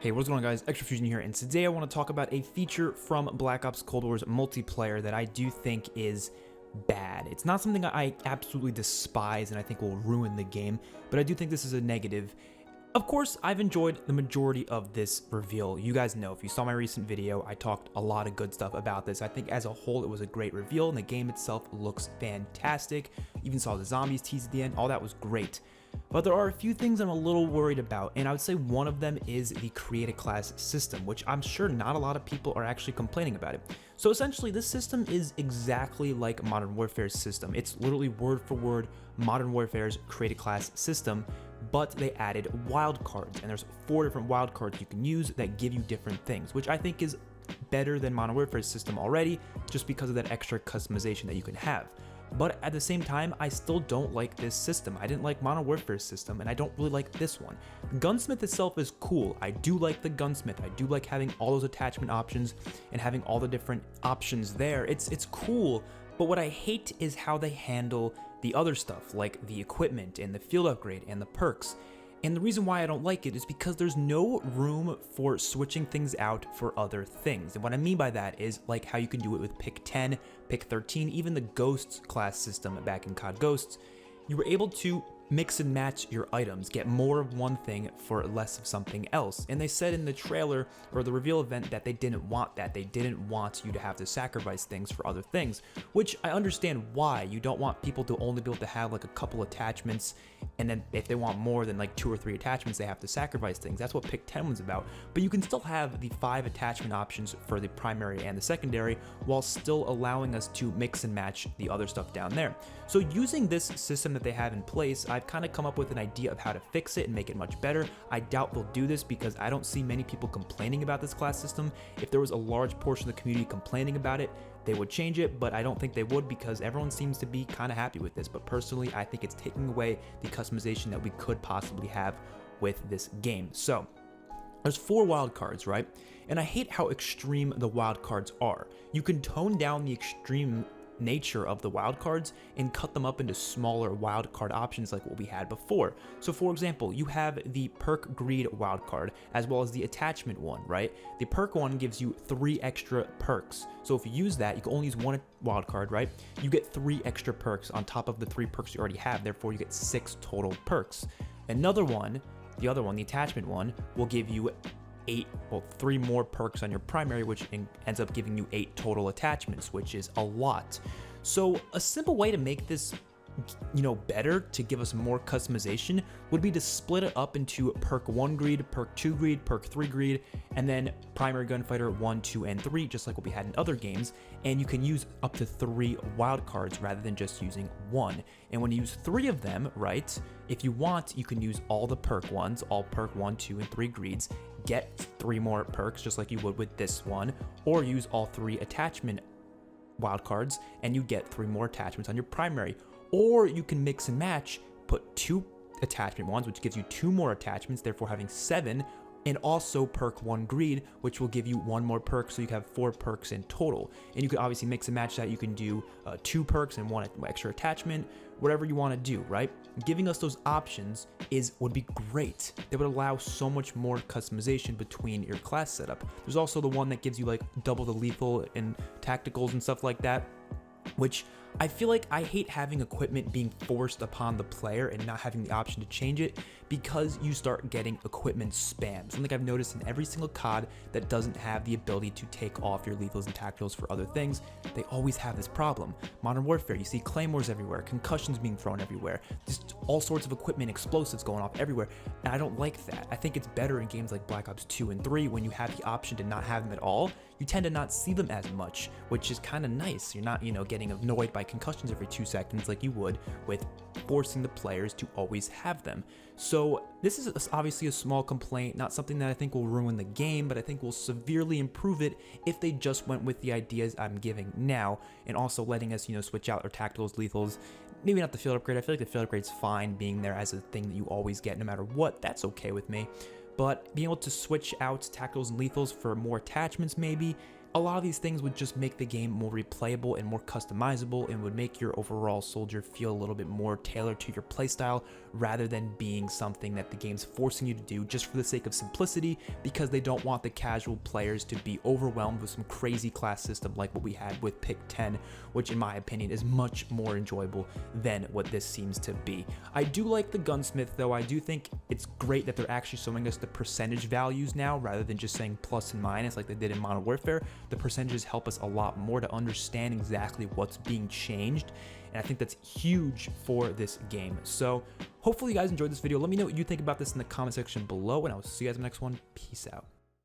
Hey, what's going on guys, XpertFusion here, and today I want to talk about a feature from Black Ops Cold War's multiplayer that I do think is bad. It's not something I absolutely despise and I think will ruin the game, but I do think this is a negative. Of course, I've enjoyed the majority of this reveal. You guys know, if you saw my recent video, I talked a lot of good stuff about this. I think as a whole, it was a great reveal, and the game itself looks fantastic. Even saw the zombies tease at the end, all that was great. But there are a few things I'm a little worried about, and I would say one of them is the CreateaClass System, which I'm sure not a lot of people are actually complaining about it. So essentially, this system is exactly like Modern Warfare's system. It's literally word for word Modern Warfare's CreateaClass System, but they added wildcards, and there's 4 different wildcards you can use that give you different things, which I think is better than Modern Warfare's system already, just because of that extra customization that you can have. But at the same time, I still don't like this system. I didn't like Modern Warfare's system, and I don't really like this one. Gunsmith itself is cool. I do like the Gunsmith. I do like having all those attachment options and having all the different options there. It's cool, but what I hate is how they handle the other stuff, like the equipment and the field upgrade and the perks. And the reason why I don't like it is because there's no room for switching things out for other things. And what I mean by that is like how you can do it with pick 10, pick 13, even the Ghosts class system back in COD Ghosts. You were able to mix and match your items, get more of one thing for less of something else. And they said in the trailer or the reveal event that they didn't want that. They didn't want you to have to sacrifice things for other things, which I understand why. You don't want people to only be able to have like a couple attachments, and then if they want more than like 2 or 3 attachments, they have to sacrifice things. That's what pick 10 was about. But you can still have the 5 attachment options for the primary and the secondary while still allowing us to mix and match the other stuff down there. So using this system that they have in place, I've kind of come up with an idea of how to fix it and make it much better. I doubt they'll do this because I don't see many people complaining about this class system. If there was a large portion of the community complaining about it, they would change it, but I don't think they would because everyone seems to be kind of happy with this. But personally, I think it's taking away the customization that we could possibly have with this game. So there's 4 wildcards, right? And I hate how extreme the wildcards are. You can tone down the extreme nature of the wildcards and cut them up into smaller wildcard options like what we had before. So for example, you have the perk greed wildcard as well as the attachment one, right? The perk one gives you 3 extra perks. So if you use that, you can only use 1 wildcard, right? You get 3 extra perks on top of the 3 perks you already have. Therefore, you get 6 total perks. Another one, the other one, the attachment one, will give you 3 more perks on your primary, which ends up giving you 8 total attachments, which is a lot. So a simple way to make this, better, to give us more customization, would be to split it up into perk 1 greed, perk 2 greed, perk 3 greed, and then primary gunfighter 1, 2, and 3, just like what we had in other games. And you can use up to 3 wildcards rather than just using 1. And when you use 3 of them, right, if you want, you can use all the perk ones, all perk 1, 2, and 3 greeds, get 3 more perks just like you would with this one, or use all 3 attachment wildcards and you get 3 more attachments on your primary. Or you can mix and match, put 2 attachment ones, which gives you 2 more attachments, therefore having 7, and also perk 1 greed, which will give you 1 more perk, so you have 4 perks in total. And you can obviously mix and match that. You can do 2 perks and 1 extra attachment, whatever you want to do, right? Giving us those options would be great. They would allow so much more customization between your class setup. There's also the one that gives you like double the lethal and tacticals and stuff like that, which I feel like I hate having equipment being forced upon the player and not having the option to change it, because you start getting equipment spam. Something I've noticed in every single COD that doesn't have the ability to take off your lethals and tacticals for other things, they always have this problem. Modern Warfare, you see claymores everywhere, concussions being thrown everywhere, just all sorts of equipment, explosives going off everywhere, and I don't like that. I think it's better in games like Black Ops 2 and 3 when you have the option to not have them at all. You tend to not see them as much, which is kind of nice. You're not, getting annoyed by concussions every 2 seconds like you would with forcing the players to always have them. So this is obviously a small complaint, not something that I think will ruin the game, but I think will severely improve it if they just went with the ideas I'm giving now, and also letting us, switch out our tacticals, lethals, maybe not the field upgrade. I feel like the field upgrade's fine being there as a thing that you always get no matter what. That's okay with me. But being able to switch out tacticals and lethals for more attachments maybe, a lot of these things would just make the game more replayable and more customizable, and would make your overall soldier feel a little bit more tailored to your playstyle, rather than being something that the game's forcing you to do just for the sake of simplicity, because they don't want the casual players to be overwhelmed with some crazy class system like what we had with Pick 10, which in my opinion is much more enjoyable than what this seems to be. I do like the Gunsmith though. I do think it's great that they're actually showing us the percentage values now, rather than just saying plus and minus like they did in Modern Warfare. The percentages help us a lot more to understand exactly what's being changed, and I think that's huge for this game. So hopefully you guys enjoyed this video. Let me know what you think about this in the comment section below, and I'll see you guys in the next one. Peace out.